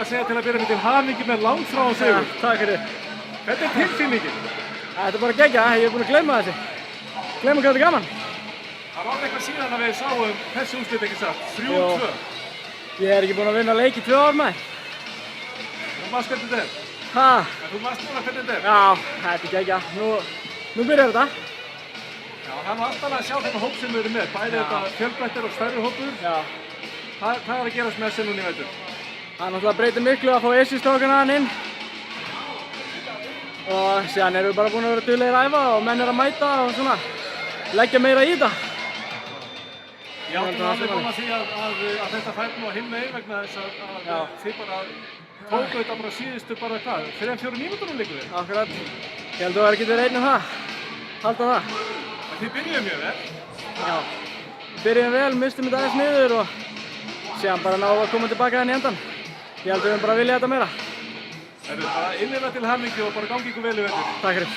að segja til að byrja með til hamingju með langþráðan sigur. Takk fyrir. Hvernig er tilfinningin? Þetta er bara geggjað, ég er búinn að gleyma þessu. Gleyma hvað þetta er gaman. Það var eitthvað síðan að við sáum þessi úrslit ekki satt, 3-2. Ég er ekki búinn að vinna leik í 2 ár maður. Þú manst hvernig þetta er? Ha? Þú manst núna hvernig þetta er? Já, þetta er geggjað. Nú byrjar þetta. Já, það var alltaf að sjá þetta hóp sem við erum með, bæði þetta fjölbreyttir og stærri hópur. Já. Hvað er að gerast með þessi núna í vetur? Það náttúrulega breytir miklu að fá ESI-strákana hann inn. Og síðan erum við bara búin að vera duglegir að æfa og menn er að mæta og svona leggja meira í þetta. Ég átti alveg koma því að þetta fær nú að hinn megin vegna þess að þið bara tóku þetta bara síðustu bara hvað, 3-4 mínútur líka við? Akkurat. Ég held að það er ekki verið einn um það. Halda það. Þið byrjuðu mjög vel. Já. Byrjuðum vel, mistum þetta aðeins niður og síðan bara náðum að koma tilbaka henni í endan. Ég held að við höfum bara viljað þetta meira. Það er bara innilega til hamingju og bara gangi ykkur vel í vetur. Takk fyrir.